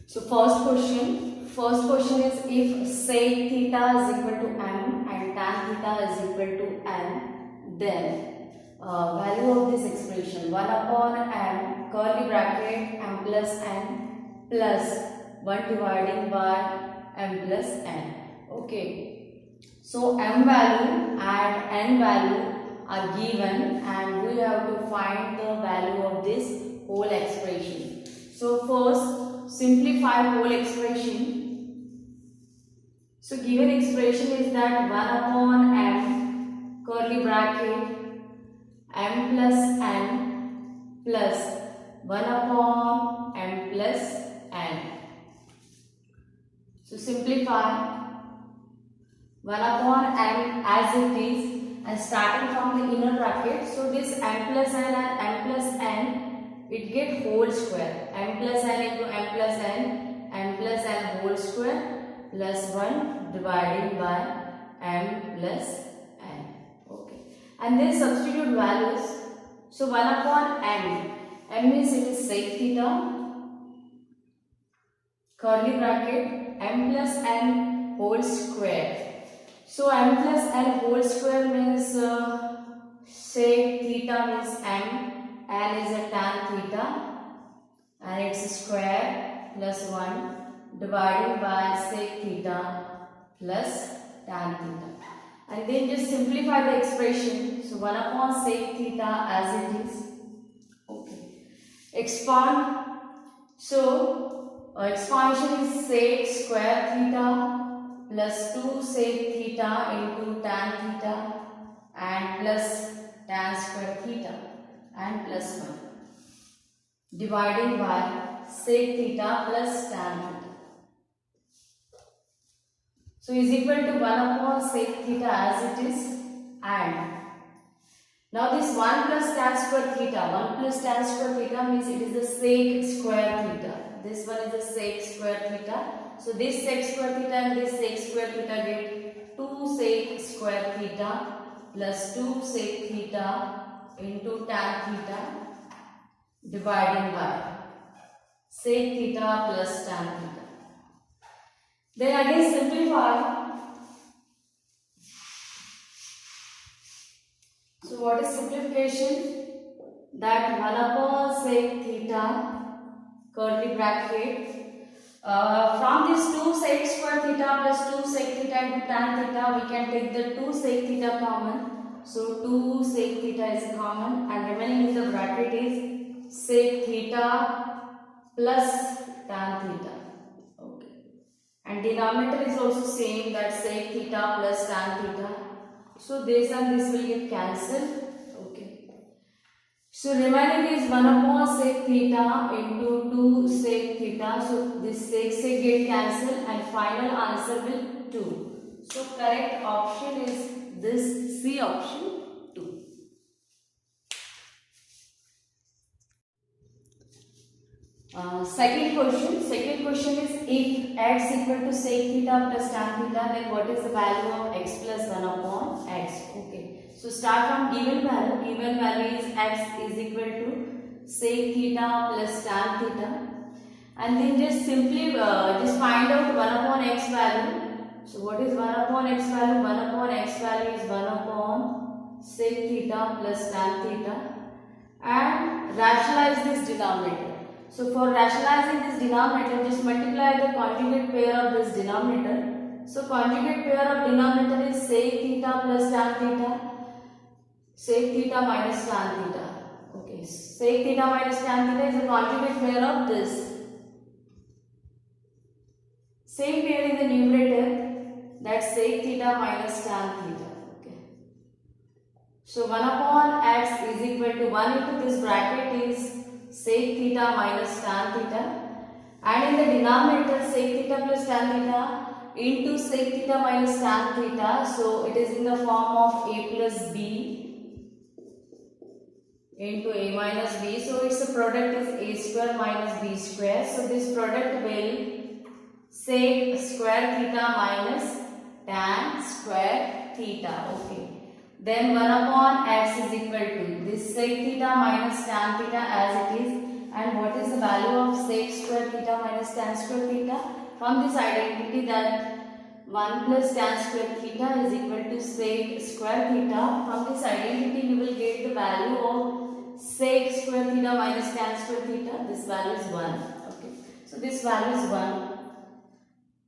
So first question is if sec theta is equal to m and tan theta is equal to n, then value of this expression 1 upon m curly bracket m plus n plus 1 dividing by m plus n. Okay, so m value and n value are given and we have to find the value of this whole expression. So first simplify whole expression. So given expression is that 1 upon m curly bracket m plus n plus 1 upon m plus n. So simplify 1 upon m as it is and starting from the inner bracket. So this m plus n and m plus n, it get whole square, m plus n into m plus n whole square plus 1 dividing by m plus n. Okay, and then substitute values. So 1 upon m means it is sec theta, curly bracket m plus n whole square. So m plus n whole square means sec theta means m, n is a tan theta and it's a square plus 1 dividing by sec theta plus tan theta. And then just simplify the expression. So 1 upon sec theta as it is. Okay. Expand. So expansion is sec square theta plus 2 sec theta into tan theta and plus tan square theta and plus 1 dividing by sec theta plus tan theta. So is equal to 1 upon sec theta as it is, and now this 1 plus tan square theta, 1 plus tan square theta means it is the sec square theta. This one is the sec square theta. So this sec square theta and this sec square theta get 2 sec square theta plus 2 sec theta into tan theta dividing by sec theta plus tan theta. Then again simplify. So what is simplification? That 1 upon sec theta curly bracket from this 2 sec square theta plus 2 sec theta into tan theta, we can take the 2 sec theta common. So 2 sec theta is common and remaining in the bracket is sec theta plus tan theta. Okay. And denominator is also same, that sec theta plus tan theta. So this and this will get cancelled. Okay. So remaining is 1 upon sec theta into 2 sec theta. So this sec get cancelled and final answer will 2. So correct option is this C option 2. Second question is if x equal to sec theta plus tan theta, then what is the value of x plus 1 upon x? Okay. So start from given value. Given value is x is equal to sec theta plus tan theta, and then just simply just find out 1 upon x value. So what is 1 upon x value? 1 upon x value is 1 upon sec theta plus tan theta, and rationalize this denominator. So for rationalizing this denominator, just multiply the conjugate pair of this denominator. So conjugate pair of denominator is sec theta plus tan theta, sec theta minus tan theta. Okay, sec theta minus tan theta is the conjugate pair of this. Same pair in the numerator, that's sec theta minus tan theta. Okay. So 1 upon x is equal to 1 into this bracket is sec theta minus tan theta, and in the denominator sec theta plus tan theta into sec theta minus tan theta. So it is in the form of a plus b into a minus b. So its product is a square minus b square. So this product will sec square theta minus tan square theta. Okay. Then 1 upon x is equal to this sec theta minus tan theta as it is, and what is the value of sec square theta minus minus tan square theta. From this identity that 1 plus tan square theta is equal to sec square theta. From this identity you will get the value of sec square theta minus tan square theta. This value is 1. Okay. So this value is 1.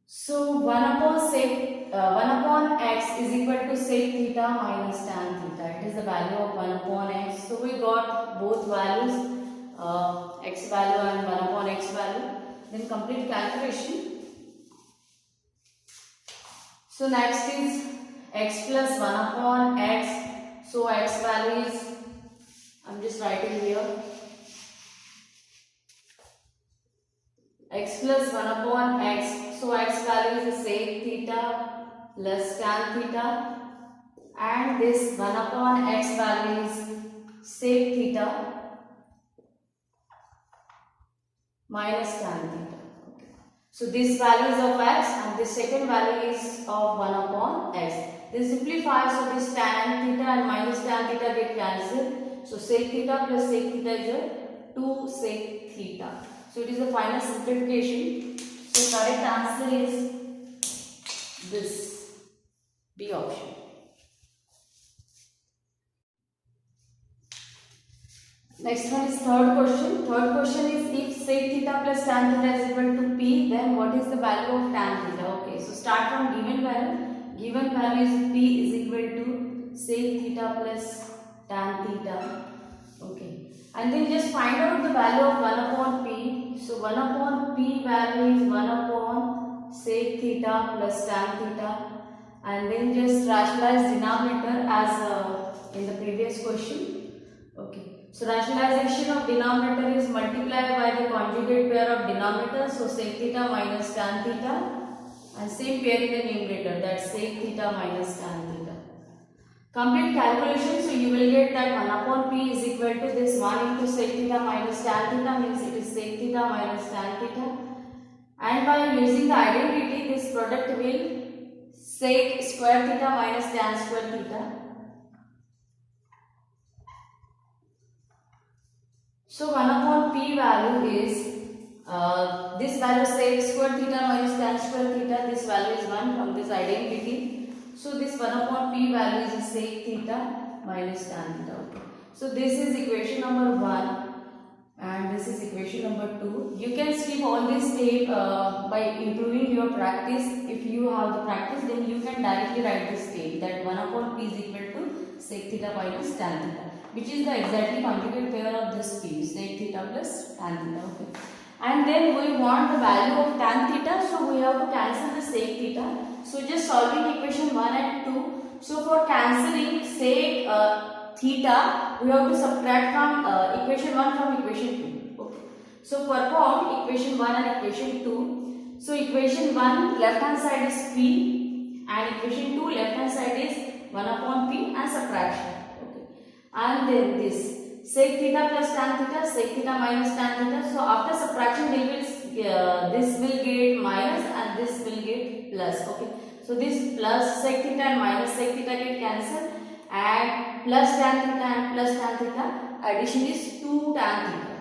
So 1 upon x is equal to sec theta minus tan theta. It is the value of 1 upon x. So we got both values, x value and 1 upon x value. Then complete calculation. So next is x plus 1 upon x. So x value is, I'm just writing here, x plus 1 upon x. So x value is sec theta plus tan theta, and this 1 upon x value is sec theta minus tan theta. So this value is of x and this second value is of 1 upon x. Then simplify, so this tan theta and minus tan theta get cancelled. So sec theta plus sec theta is a 2 sec theta. So it is the final simplification. So correct answer is this, B option. Next one is third question. Third question is if sec theta plus tan theta is equal to p, then what is the value of tan theta? Okay, so start from given value. Given value is p is equal to sec theta plus tan theta. Okay, and then just find out the value of 1 upon p. So 1 upon p value is 1 upon sec theta plus tan theta, and then just rationalize denominator as in the previous question. Okay. So rationalization of denominator is multiplied by the conjugate pair of denominators. So sec theta minus tan theta, and same pair in the numerator, that's sec theta minus tan theta. Complete calculation. So you will get that 1 upon p is equal to this 1 into sec theta minus tan theta, means it is sec theta minus tan theta. And by using the identity, this product will sec square theta minus tan square theta. So 1 upon p value is this value sec square theta minus tan square theta. This value is 1 from this identity. So this 1 upon p value is sec theta minus tan theta. Okay. So this is equation number 1 and this is equation number 2. You can skip all this step by improving your practice. If you have the practice, then you can directly write this step that 1 upon p is equal to sec theta minus tan theta, which is the exactly conjugate pair of this p, sec theta plus tan theta. Okay. And then we want the value of tan theta, so we have to cancel the sec theta. So just solving equation 1 and 2. So for cancelling sec theta, we have to subtract from equation 1 from equation 2. Okay. So perform equation 1 and equation 2. So equation 1 left hand side is p and equation 2 left hand side is 1 upon p and subtraction. And then this sec theta plus tan theta, sec theta minus tan theta. So after subtraction, this will get minus and this will get plus. Okay. So this plus sec theta and minus sec theta get cancelled, and plus tan theta and plus tan theta. Addition is 2 tan theta.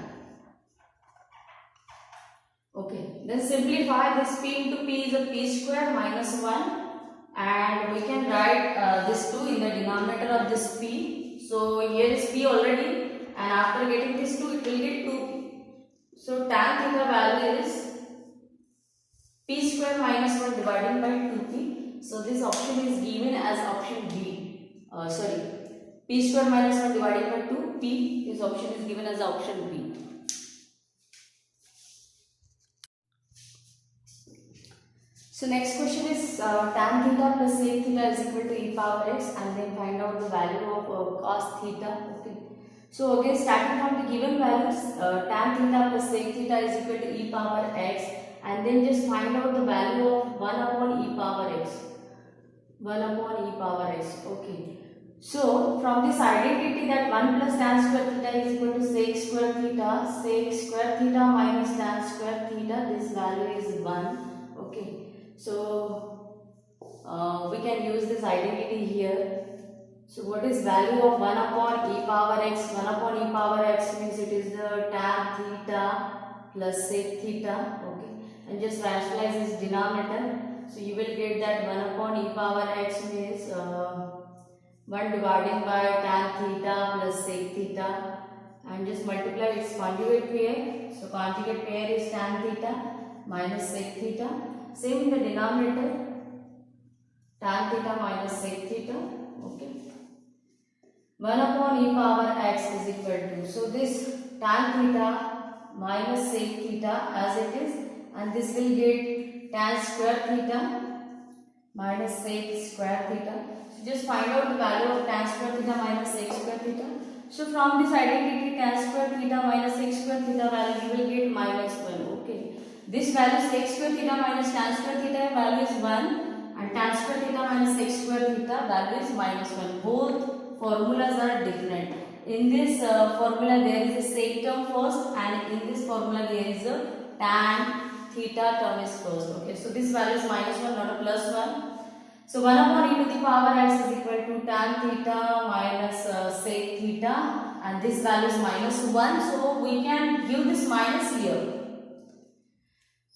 Okay. Then simplify, this p into p is a p square minus 1, and we can write this 2 in the denominator of this p. So here is p already, and after getting this 2, it will get 2p. So tan theta value is p square minus 1 divided by 2p. So this option is given as option B. P square minus 1 divided by 2p. This option is given as option B. So next question is tan theta plus sec theta is equal to e power x, and then find out the value of cos theta. Okay. So again, starting from the given values, tan theta plus sec theta is equal to e power x, and then just find out the value of 1 upon e power x. 1 upon e power x. Okay. So from this identity that 1 plus tan square theta is equal to sec square theta minus tan square theta, this value is 1. Okay. So we can use this identity here. So what is value of 1 upon e power x? 1 upon e power x means it is the tan theta plus sec theta. Okay. and just rationalize its denominator. So you will get that 1 upon e power x means 1 dividing by tan theta plus sec theta, and just multiply its conjugate pair. So conjugate pair is tan theta minus sec theta. Same in the denominator, tan theta minus sec theta. Okay. 1 upon e power x is equal to, so this tan theta minus sec theta as it is, and this will get tan square theta minus sec square theta. So just find out the value of tan square theta minus sec square theta. So from this identity tan square theta minus sec square theta value you will get minus 1. Okay. This value sec square theta minus tan square theta value is 1, and tan square theta minus sec square theta value is minus 1. Both formulas are different. In this formula there is a sec term first, and in this formula there is a tan theta term is first. Okay, so this value is minus 1, not a plus 1. So 1 upon e to the power x is equal to tan theta minus sec theta, and this value is minus 1. So we can give this minus here.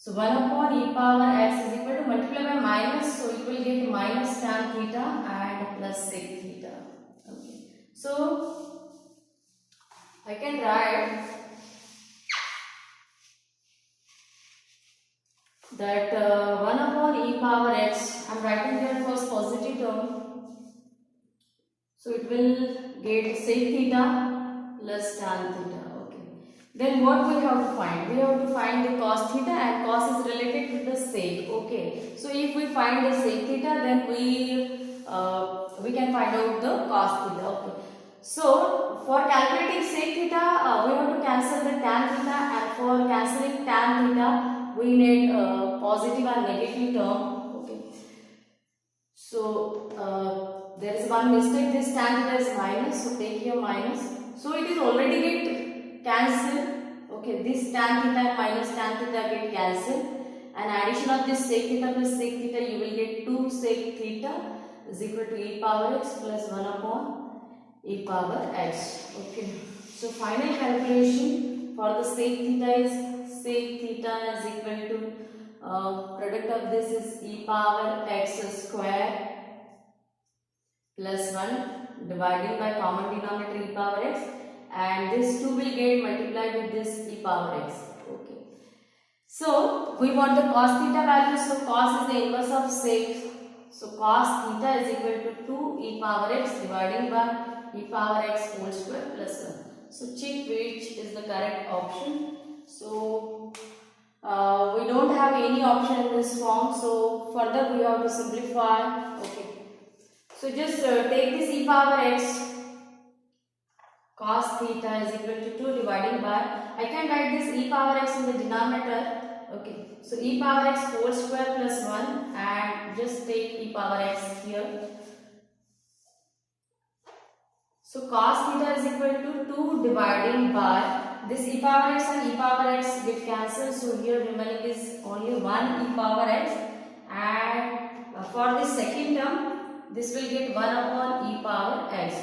So 1 upon e power x is equal to multiply by minus, so it will get minus tan theta and plus sec theta. Okay. So I can write that 1 upon e power x, I am writing here first positive term. So it will get sec theta plus tan theta. Okay. Then what we have to find? We have to find the cos theta, and cos is related to the sec. Okay. So if we find the sec theta, then we can find out the cos theta. Okay. So for calculating sec theta, we have to cancel the tan theta, and for cancelling tan theta, we need positive and negative term. Okay. So there is one mistake. This tan theta is minus, so take here minus. So it is already get cancelled. Okay, this tan theta and minus tan theta get cancelled, and addition of this sec theta plus sec theta, you will get 2 sec theta is equal to e power x plus 1 upon e power x. Okay, so final calculation for the sec theta is sec theta is equal to product of this is e power x square plus 1 dividing by common denominator e power x, and this 2 will get multiplied with this e power x. Okay. So we want the cos theta value. So cos is the inverse of sec. So cos theta is equal to 2 e power x dividing by e power x whole square plus 1. So check which is the correct option. So we don't have any option in this form. So further we have to simplify. Okay. So just take this e power x cos theta is equal to 2 dividing by, I can write this e power x in the denominator. Okay, so e power x whole square plus 1, and just take e power x here. So cos theta is equal to 2 dividing by this e power x and e power x get cancelled. So here remaining is only 1 e power x, and for this second term this will get 1 upon e power x.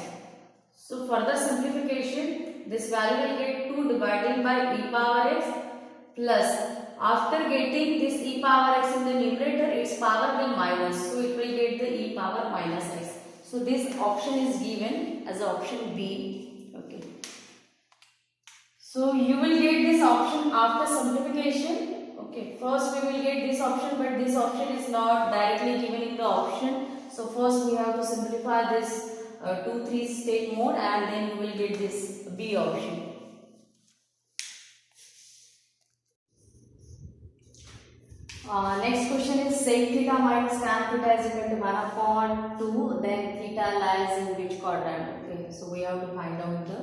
So further simplification, this value will get 2 dividing by e power x plus, after getting this e power x in the numerator, its power will minus, so it will get the e power minus x. So this option is given as option B. Okay. So you will get this option after simplification. Okay. First we will get this option, but this option is not directly given in the option. So first we have to simplify this 2-3 step more, and then we will get this B option. Next question is sec theta minus tan theta is equal to 1 upon 2, then theta lies in which quadrant? Okay, so we have to find out the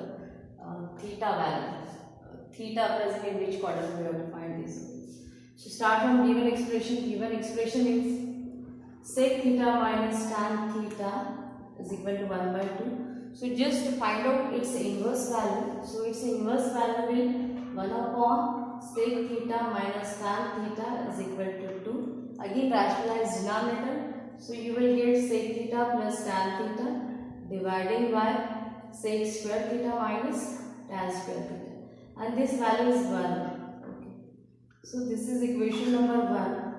theta value. Theta present in which quadrant, we have to find this. So start from given expression. Given expression is sec theta minus tan theta is equal to 1 by 2. So just to find out its inverse value. So its inverse value will 1 upon sec theta minus tan theta is equal to 2. Again rationalize denominator. So you will get sec theta plus tan theta dividing by sec square theta minus tan square theta. And this value is 1. Okay. So this is equation number 1.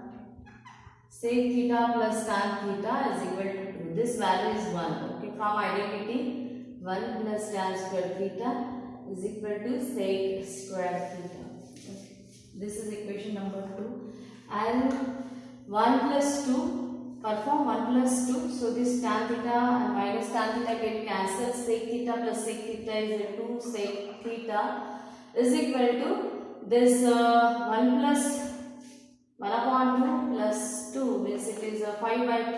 Sec theta plus tan theta is equal to 2. This value is 1. Okay, from identity 1 plus tan square theta is equal to sec square theta. Okay. This is equation number 2. And 1 plus 2, perform 1 plus 2. So this tan theta and minus tan theta get cancelled. Sec theta plus sec theta is a 2 sec theta is equal to this 1 plus 1 upon 2 plus 2 means it is a 5 by 2.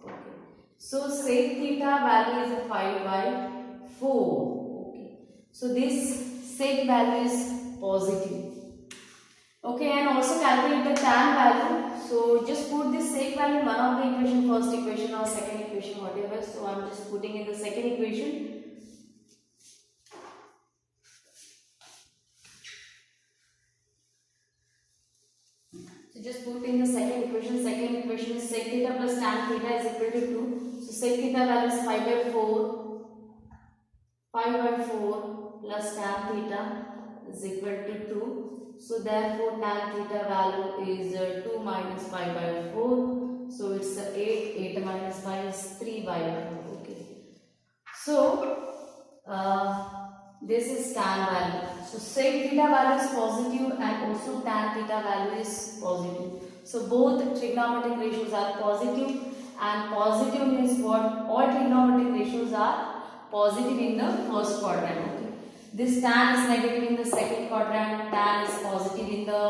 Okay. So sec theta value is a 5 by 4. Okay. So this sec value is positive. Okay, and also calculate the tan value. So just put this sec value in one of the equation, first equation or second equation, whatever. So I am just putting in the second equation. So just put in the second equation. Second equation is sec theta plus tan theta is equal to 2. So sec theta value is 5 by 4. 5 by 4 plus tan theta is equal to 2. So therefore tan theta value is 2 minus 5 by 4. So it's 8. 8 minus 5 is 3 by 4. Okay. So this is tan value. So sec theta value is positive and also tan theta value is positive. So both trigonometric ratios are positive, and positive means what? All trigonometric ratios are positive in the first quadrant. Okay. This tan is negative in the second quadrant, tan is positive in the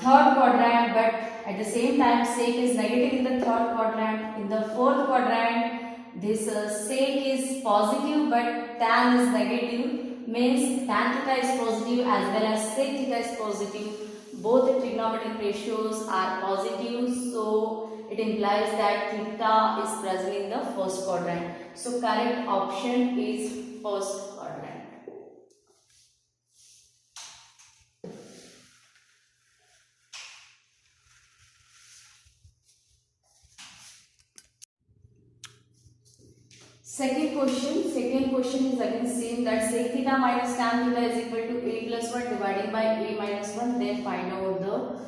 third quadrant, but at the same time sec is negative in the third quadrant. In the fourth quadrant, this sec is positive but tan is negative, means tan theta is positive as well as sec theta is positive. Both the trigonometric ratios are positive, so it implies that theta is present in the first quadrant. So correct option is first quadrant. Second question is again same, that sec theta minus tan theta is equal to a plus 1 dividing by a minus 1. Then find out the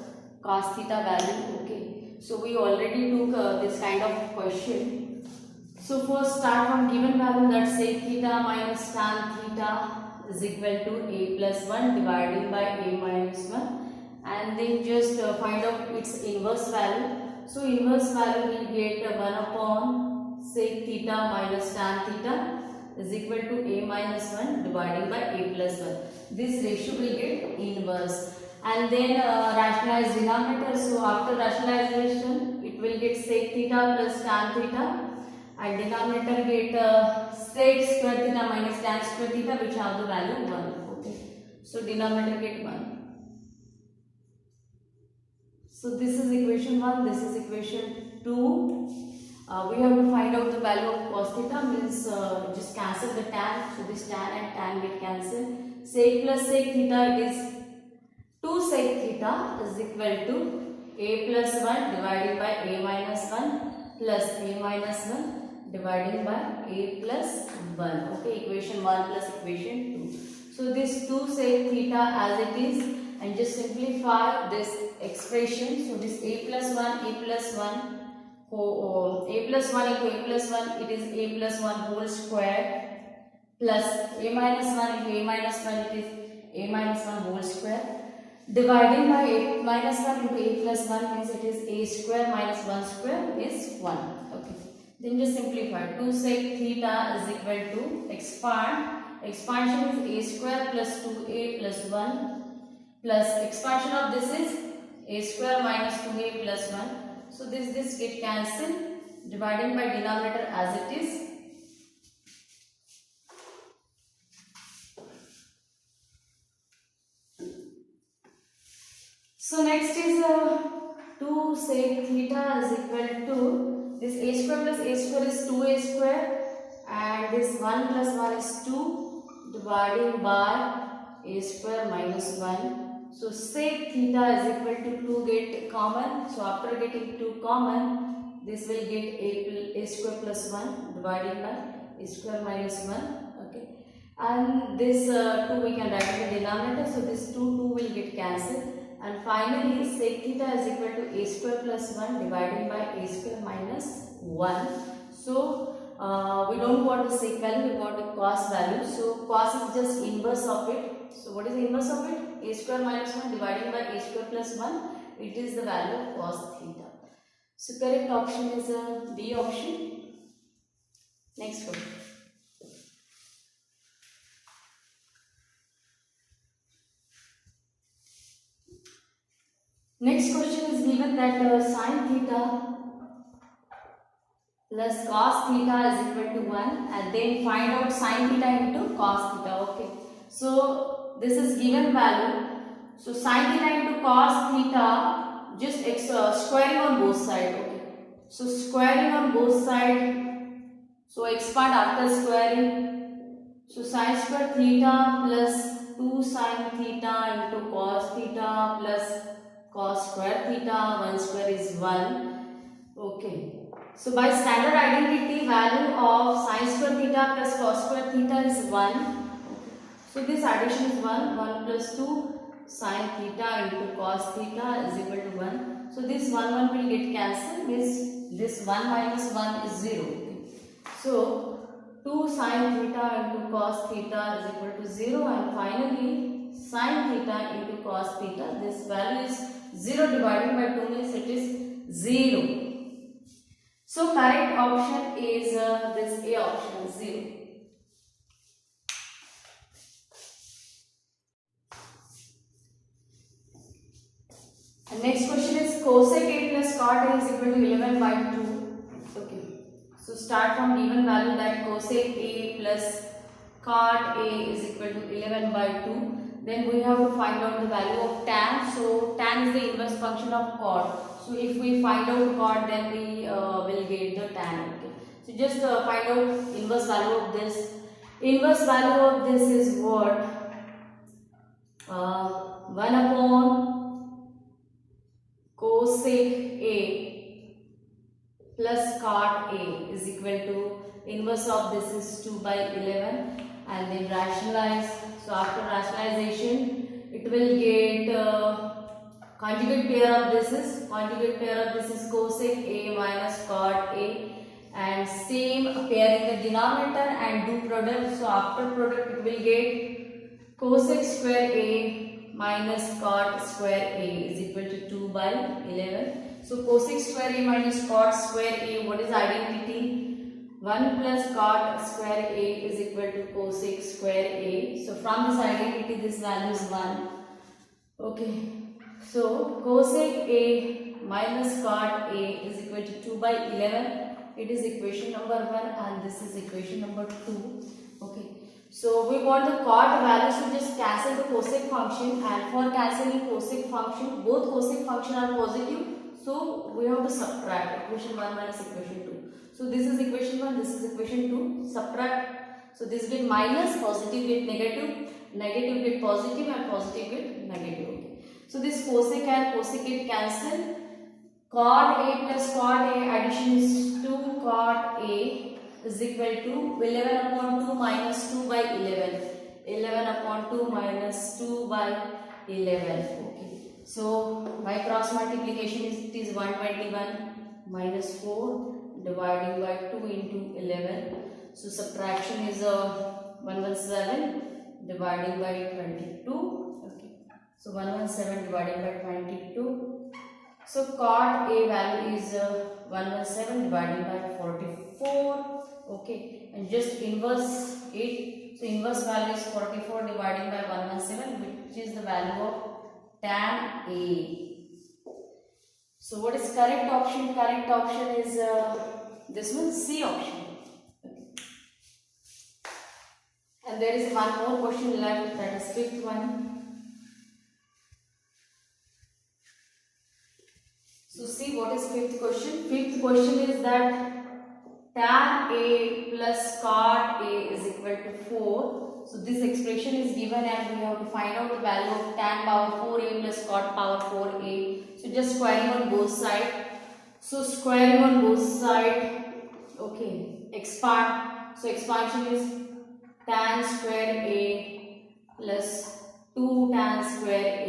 cos theta value. Okay, so we already took this kind of question. So first start from given value, that sec theta minus tan theta is equal to a plus 1 dividing by a minus 1, and then just find out its inverse value. So inverse value will get 1 upon sec theta minus tan theta is equal to a minus 1 dividing by a plus 1. This ratio will get inverse, and then rationalize denominator. So after rationalization it will get sec theta plus tan theta, and denominator get sec square theta minus tan square theta, which have the value 1. Okay, so denominator get 1. So this is equation 1, this is equation 2. We have to find out the value of cos theta, means just cancel the tan. So this tan and tan get cancelled. Sec plus sec theta is 2 sec theta is equal to a plus 1 divided by a minus 1 plus a minus 1 dividing by a plus 1. Okay, equation 1 plus equation 2. So this 2 sec theta as it is, and just simplify this expression. So this a plus 1, a plus 1. A plus 1 into a plus 1, it is a plus 1 whole square, plus a minus 1 into a minus 1, it is a minus 1 whole square. Dividing by a minus 1 into a plus 1 means it is a square minus 1 square is 1. Okay. Then just simplify. 2 sec theta is equal to expand. Expansion is a square plus 2a plus 1 plus expansion of this is a square minus 2a plus 1. So this get cancelled, dividing by denominator as it is. So next is 2 sec theta is equal to this a square plus a square is 2a square, and this 1 plus 1 is 2 dividing by a square minus 1. So sec theta is equal to 2 get common. So after getting 2 common, this will get a square plus 1 dividing by a square minus 1. Okay. and this 2 we can write in the denominator, so this 2 will get cancelled, and finally sec theta is equal to a square plus 1 divided by a square minus 1. So we don't want the sec value, we want the cos value. So cos is just inverse of it. So what is the inverse of it? A square minus 1 divided by a square plus 1. It is the value of cos theta. So correct option is B option. Next question. Next question is given that sin theta plus cos theta is equal to 1, and then find out sin theta into cos theta. Okay. So this is given value. So sin theta into cos theta, just squaring on both sides. Okay. So squaring on both sides. So expand after squaring. So sin square theta plus 2 sin theta into cos theta plus cos square theta, 1 square is 1. Okay. So by standard identity, value of sin square theta plus cos square theta is 1. Okay. So this addition is 1. 1 plus 2 sin theta into cos theta is equal to 1. So this 1 will get cancelled, means this 1 minus 1 is 0. Okay. So 2 sin theta into cos theta is equal to 0, and finally sin theta into cos theta, this value is 0 divided by 2 means it is 0. So correct option is this A option, 0. And next question is cosec A plus cot A is equal to 11 by 2. Okay. So start from given value that cosec A plus cot A is equal to 11 by 2. Then we have to find out the value of tan. So tan is the inverse function of cot. So if we find out cot, then we will get the tan. Okay. So just find out inverse value of this. Inverse value of this is what? 1 upon cosec A plus cot A is equal to, inverse of this is 2 by 11, and then rationalize. So after rationalization, it will get conjugate pair of this is cosec A minus cot A, and same pair in the denominator and do product. So after product, it will get cosec square A minus cot square A is equal to 2 by 11. So cosec square A minus cot square A, what is identity? 1 plus cot square A is equal to cosec square A. So from this identity, this value is 1. Okay. So cosec A minus cot A is equal to 2 by 11. It is equation number 1, and this is equation number 2. Okay. So we want the cot value, so just cancel the cosec function, and for cancelling cosec function, both cosec function are positive. So we have to subtract equation 1 minus equation 2. So this is equation 1, this is equation 2, subtract. So this get minus, positive get negative, negative get positive, and positive get negative. Okay. So this cosec and cosec get cancelled. Cot A plus cot A addition is 2 cot A is equal to 11 upon 2 minus 2 by 11. 11 upon 2 minus 2 by 11. Okay. So by cross multiplication it is 121 minus 4 dividing by 2 into 11. So subtraction is 117 dividing by 22. Okay. So 117 divided by 22. So cot A value is 117 divided by 44. Okay. And just inverse it. So inverse value is 44 divided by 117, which is the value of tan A. So what is correct option? Correct option is this one, C option. Okay. And there is one more question left, that is fifth one. So see what is fifth question. Fifth question is that tan A plus cot A is equal to 4. So this expression is given and we have to find out the value of tan power 4A plus cot power 4A. So just squaring on both sides. So squaring on both sides. Okay. Expand. So expansion is tan square A plus 2 tan square A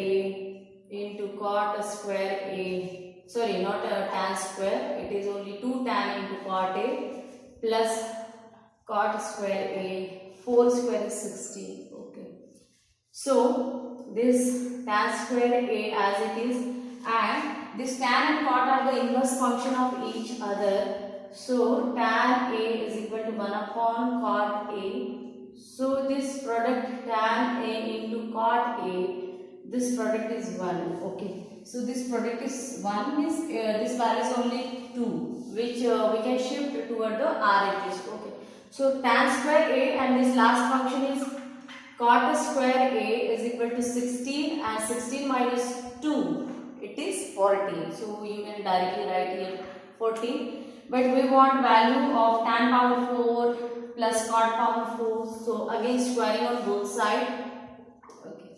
into cot square A. Sorry, not a tan square. It is only 2 tan into cot A plus cot square A. 4 square is 16. Okay. So this tan square A as it is, and this tan and cot are the inverse function of each other. So tan A is equal to 1 upon cot A. So this product tan A into cot A, this product is 1. Okay. So this product is 1 means this value is only 2, which we can shift toward the RHS. Okay. So tan square A and this last function is cot square A is equal to 16, and 16 minus 2, it is 14. So you can directly write here 14. But we want value of tan power 4 plus cot power 4. So again squaring on both sides. Okay.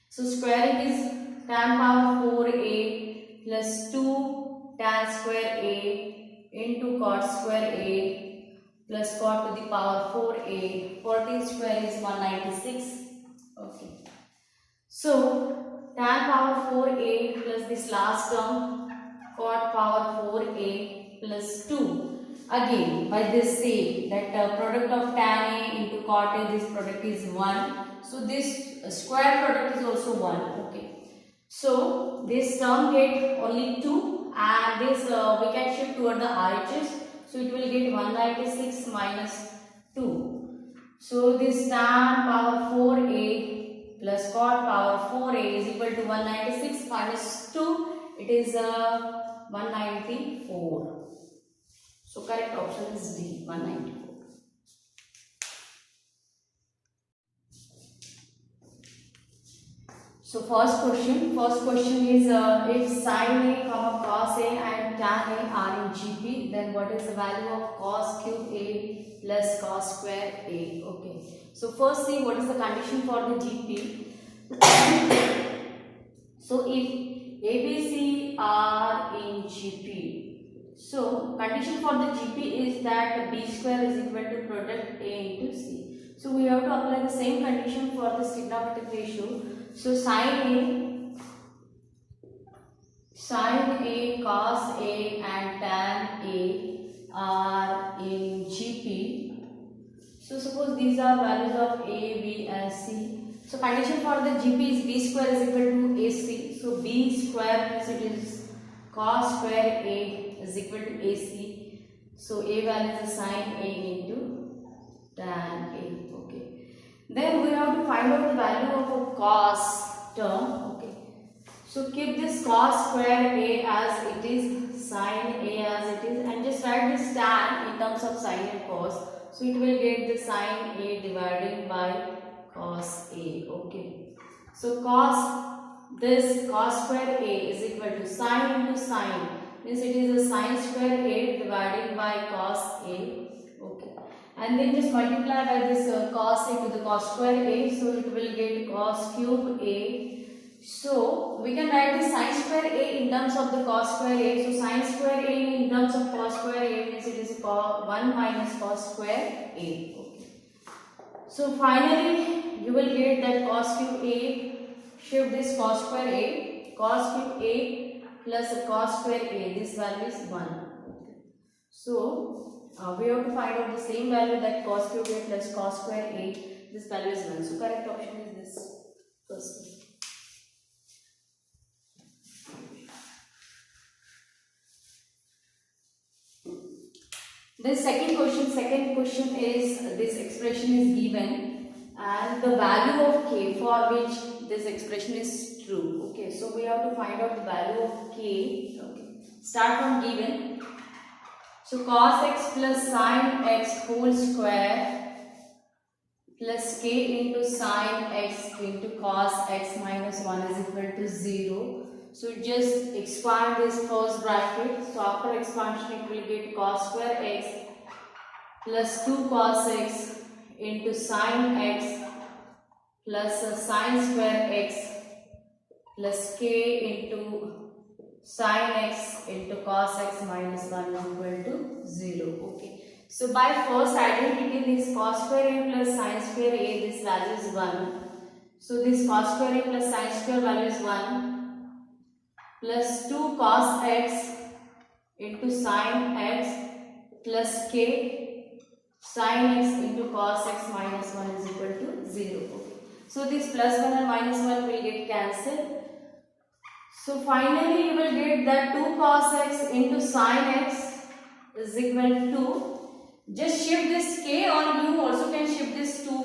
So squaring is tan power 4A plus 2 tan square A into cot square A plus cot to the power 4A. 14 square is 196. Okay. So tan power 4A plus this last term cot power 4A plus 2. Again, by this say that product of tan A into cot A, this product is 1. So this square product is also 1. Okay. So this term get only 2, and this we can shift toward the RHS. So it will get 196 minus 2. So this tan power 4A plus cot power 4A is equal to 196 minus 2. It is 194. So correct option is D, 194. So first question is if sin A, cos A and tan A are in GP, then what is the value of cos cube A plus cos square A? Okay. So first see what is the condition for the GP. So if ABC are in GP, so condition for the GP is that B square is equal to product A into C. So we have to apply the same condition for the trigonometric ratio. So sin A, cos A and tan A are in GP. So suppose these are values of A, B and C. So condition for the GP is B square is equal to AC. So B square means it is cos square A is equal to AC. So A value is sin A into tan A. Okay. Then we have to find out the value of a cos term. Okay. So keep this cos square A as it is, sin A as it is, and just write this tan in terms of sin and cos. So it will get the sin A divided by cos A. Okay. So this cos square A is equal to sin into sin, means it is a sin square A divided by cos A. Okay. And then just multiply by this cos A to the cos square A, so it will get cos cube A. So we can write the sin square A in terms of the cos square A. So sin square A in terms of cos square A means it is 1 minus cos square A. Okay. So finally you will get that cos cube A, shift this cos square A, cos cube A plus cos square A, this value is 1. Okay. So we have to find out the same value, that cos cube A plus cos square A, this value is 1. So correct option is this first. The second question is this expression is given and the value of k for which this expression is true. Okay, so we have to find out the value of k. Okay, start from given. So cos x plus sin x whole square plus k into sin x into cos x minus 1 is equal to 0. So just expand this first bracket. So after expansion it will get cos square x plus 2 cos x into sin x plus sin square x plus k into sin x into cos x minus 1 is equal to 0. Okay. So by first identity, this cos square a plus sin square a, this value is 1. So this cos square a plus sin square value is 1 plus 2 cos x into sin x plus k sin x into cos x minus 1 is equal to 0. Okay. So this plus 1 and minus 1 will get cancelled. So finally you will get that 2 cos x into sin x is equal to, just shift this k, or you also can shift this 2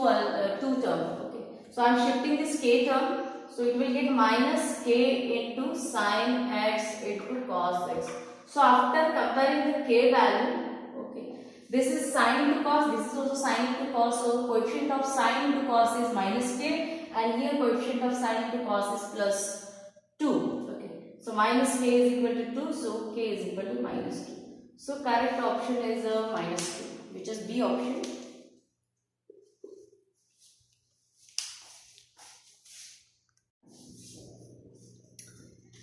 term. Okay. So I am shifting this k term. So it will get minus k into sin x into cos x. So after comparing the k value, okay, this is sin into cos, this is also sin into cos. So coefficient of sin into cos is minus k, and here coefficient of sin into cos is plus 2. Okay. So minus k is equal to 2. So k is equal to minus 2. So correct option is minus 2, which is B option.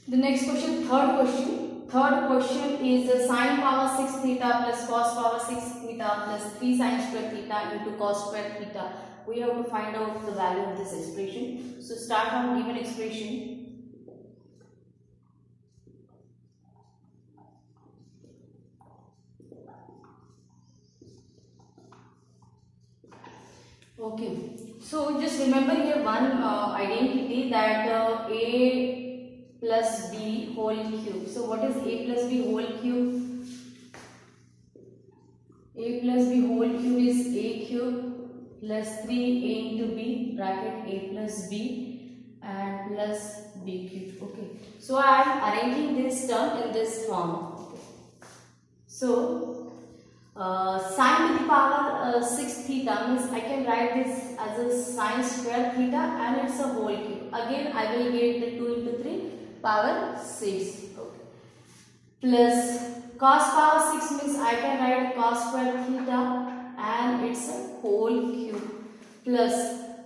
The next question, third question. Third question is sin power 6 theta plus cos power 6 theta plus 3 sin square theta into cos square theta. We have to find out the value of this expression. So start from given expression. Okay. So just remember here one identity, that a plus b whole cube. So what is a plus b whole cube? A plus b whole cube is a cube plus 3a into b bracket a plus b and plus b cube. Okay. So I am arranging this term in this form. Okay. So sin to the power 6 theta means I can write this as a sin square theta and it's a whole cube. Again I will get the 2 into 3 power 6. Okay. Plus cos power 6 means I can write cos square theta and it's a whole cube plus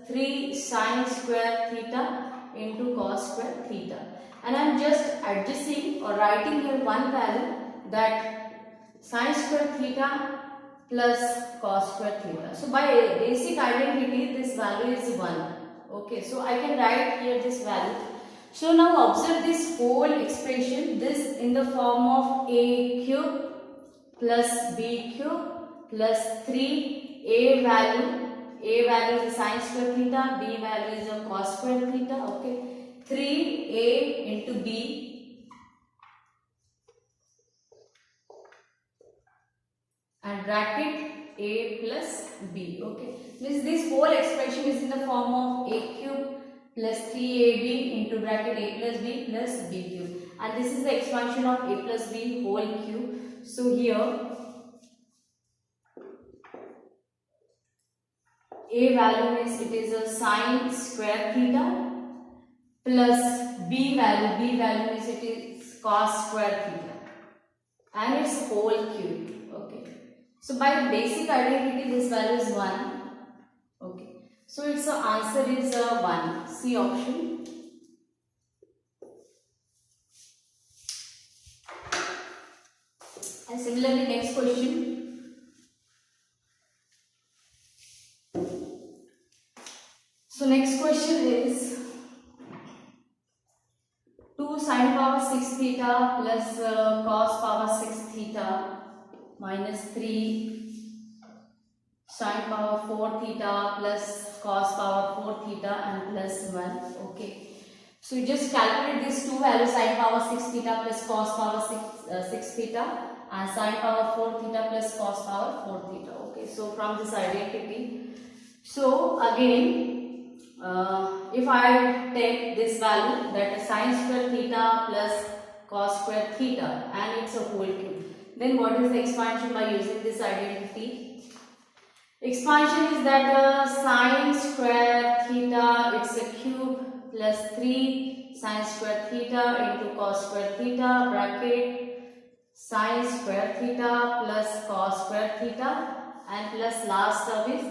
3 sin square theta into cos square theta. And I am just adjusting or writing here one value, that sin square theta plus cos square theta. So by basic identity this value is 1. Okay, so I can write here this value. So now observe this whole expression, this in the form of a cube plus b cube plus 3 a value is a sin square theta, b value is a cos square theta. Okay, 3a into b and bracket a plus b. Okay, this whole expression is in the form of a cube plus 3ab into bracket a plus b plus b cube, and this is the expansion of a plus b whole cube. So here a value means it is a sin square theta plus b value means it is cos square theta and it's whole cube. Okay. So by basic identity this value is 1. Okay. So its answer is 1. C option. And similarly next question. So next question is 2 sin power 6 theta plus cos power 6 theta minus 3 sin power 4 theta plus cos power 4 theta and plus 1. Okay. So you just calculate these two values, sin power 6 theta plus cos power 6 theta and sin power 4 theta plus cos power 4 theta. Okay. So from this identity. So again if I take this value, that is sin square theta plus cos square theta and it's a whole cube, then what is the expansion by using this identity? Expansion is that sin square theta, it's a cube plus 3 sin square theta into cos square theta bracket sin square theta plus cos square theta and plus last term is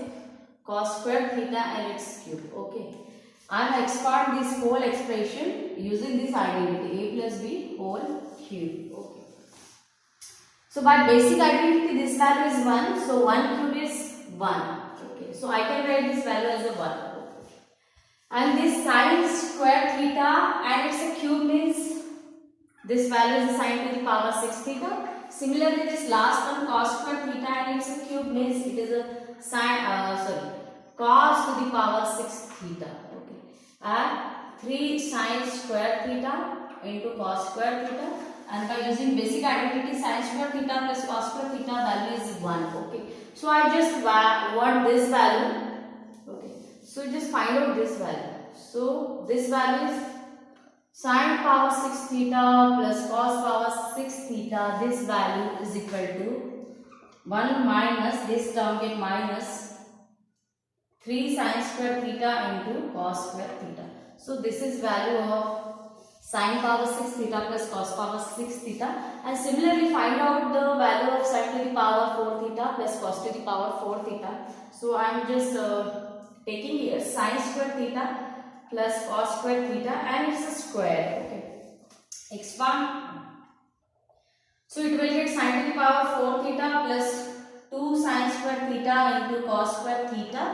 cos square theta and its cube. Okay. I am expand this whole expression using this identity a plus b whole cube. Okay. So by basic identity this value is 1, so 1 cube is 1. Okay, so I can write this value as a 1. And this sine square theta and it's a cube means this value is a sine to the power 6 theta. Similarly, this last one cos square theta and it's a cube means it is a cos to the power 6 theta. Okay, and 3 sine square theta into cos square theta, and by using basic identity sine square theta plus cos square theta value is 1. Okay, so I just want this value. Okay, so just find out this value. So this value is sine power 6 theta plus cos power 6 theta. This value is equal to 1 minus this term get minus 3 sine square theta into cos square theta. So this is value of sine power 6 theta plus cos power 6 theta, and similarly find out the value of sine to the power 4 theta plus cos to the power 4 theta. So I am just taking here sine square theta plus cos square theta and it's a square. Okay, expand. So it will get sine to the power 4 theta plus 2 sine square theta into cos square theta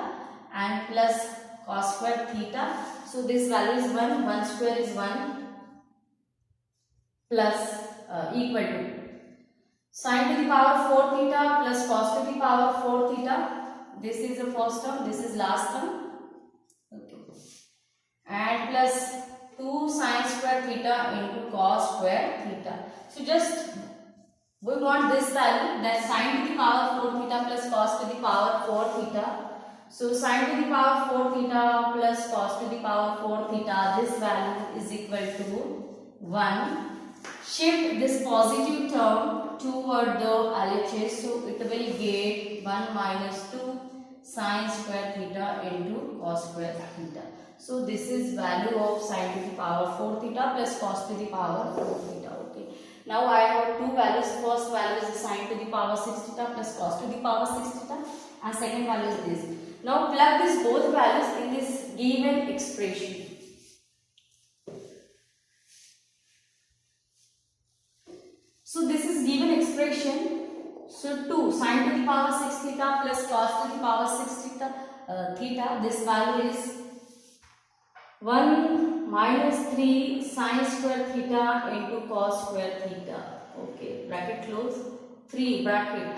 and plus cos square theta. So this value is 1, 1 square is 1 plus equal to sine to the power 4 theta plus cos to the power 4 theta. This is the first term, this is last term. Okay, and plus 2 sine square theta into cos square theta. So just we want this value, that sine to the power 4 theta plus cos to the power 4 theta. So sine to the power 4 theta plus cos to the power 4 theta, this value is equal to 1. Shift this positive term toward the LHS, so it will get 1 minus 2 sine square theta into cos square theta. So this is value of sine to the power 4 theta plus cos to the power 4 theta. Okay, now I have two values. First value is sine to the power 6 theta plus cos to the power 6 theta, and second value is this. Now plug these both values in this given expression. So this is given expression. So 2 sine to the power 6 theta plus cos to the power 6 theta, this value is 1 minus 3 sine square theta into cos square theta. Okay, bracket close, 3 bracket.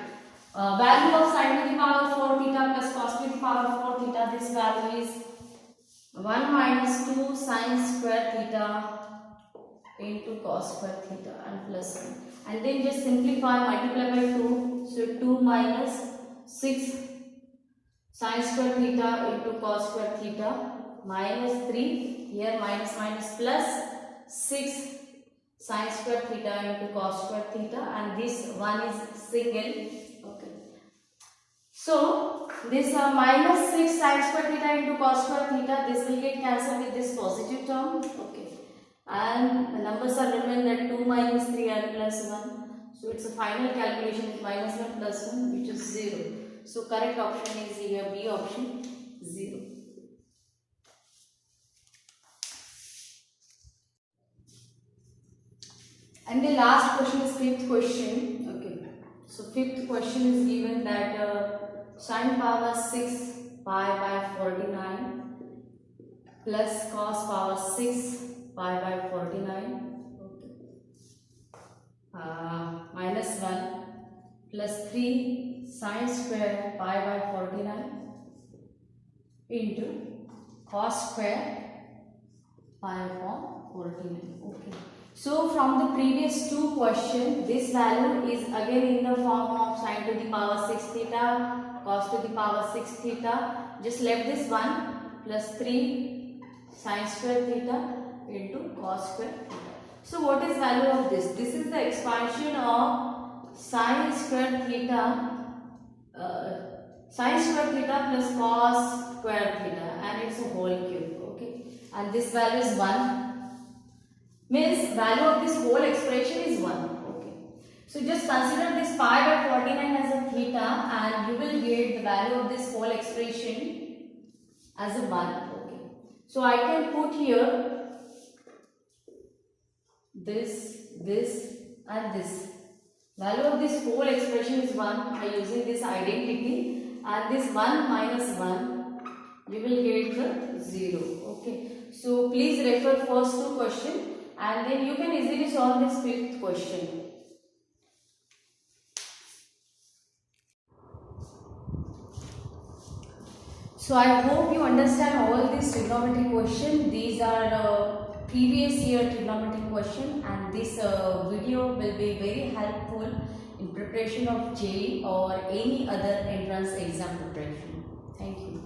Value of sine to the power 4 theta plus cos to the power 4 theta, this value is 1 minus 2 sine square theta into cos square theta and plus 1. And then just simplify, multiply by 2. So 2 minus 6 sine square theta into cos square theta minus 3, here minus minus plus 6 sine square theta into cos square theta, and this one is single. Okay, so this minus 6 sine square theta into cos square theta, this will get cancelled with this positive term. Okay, and the numbers are remain that 2 minus 3 and plus 1. So it's a final calculation with minus 1 plus 1, which is 0. So correct option is here B option, 0. And the last question is fifth question. Okay, so fifth question is given that sine power 6 pi by 49 plus cos power 6 pi by 49, okay, minus 1 plus 3 sine square pi by 49 into cos square pi upon 49. Okay, so from the previous two questions, this value is again in the form of sine to the power 6 theta cos to the power 6 theta. Just left this one plus 3 sine square theta into cos square theta. So what is value of this? This is the expansion of sine square theta plus cos square theta, and it's a whole cube. Okay, and this value is 1, means value of this whole expression is 1. Okay, so just consider this pi by 49 as a theta, and you will get the value of this whole expression as a 1. Okay, so I can put here this and this. Value of this whole expression is 1 by using this identity, and this 1 minus 1 you will get the 0. Okay. So please refer first two question and then you can easily solve this fifth question. So I hope you understand all these trigonometry question. These are previous year trigonometry question, and this video will be very helpful in preparation of JEE or any other entrance exam preparation. Thank you.